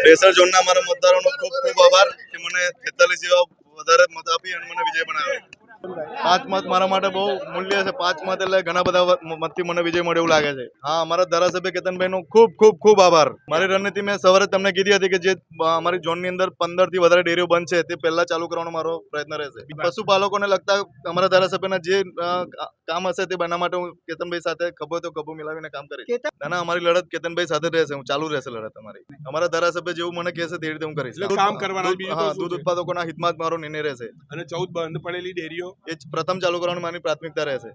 ડેસર ઝોનના અમારા મતદારોનો ખૂબ ખૂબ આભાર કે મને 43 જેવા વધારે મત આપી અને મને વિજય બનાવ્યો. 5 મત મારા માટે બહુ મૂલ્ય છે. 5 મત એટલે ઘણા બધા મતથી મને વિજય મળે એવું લાગે છે. હા, અમારા ધારાસભ્ય કેતનભાઈનો ખૂબ ખૂબ ખૂબ આભાર. મારી રણનીતિ મેં સવારે તમને કીધી હતી કે જે અમારી ઝોનની અંદર 15 થી વધારે ડેરીઓ બંધ છે તે પહેલા ચાલુ કરવાનો મારો પ્રયત્ન રહેશે. પશુપાલકોને લગતા અમારા ધારાસભ્યના જે કામ હશે તે બના માટે હું કેતનભાઈ સાથે ખભો તો ખભો મિલાવીને કામ કરીશ. ના, અમારી લડત કેતનભાઈ સાથે રહેશે. હું ચાલુ રહેશે લડત અમારી. અમારા ધારાસભ્ય જેવું મને કહેશે તે રીતે હું કરીશ. કામ કરવાના. હા, દૂધ ઉત્પાદકોના હિતમાં જ મારો નિર્ણય રહેશે. અને 14 બંધ પડેલી ડેરીઓ એ પ્રથમ ચાલુ કરવાની મારી પ્રાથમિકતા રહેશે.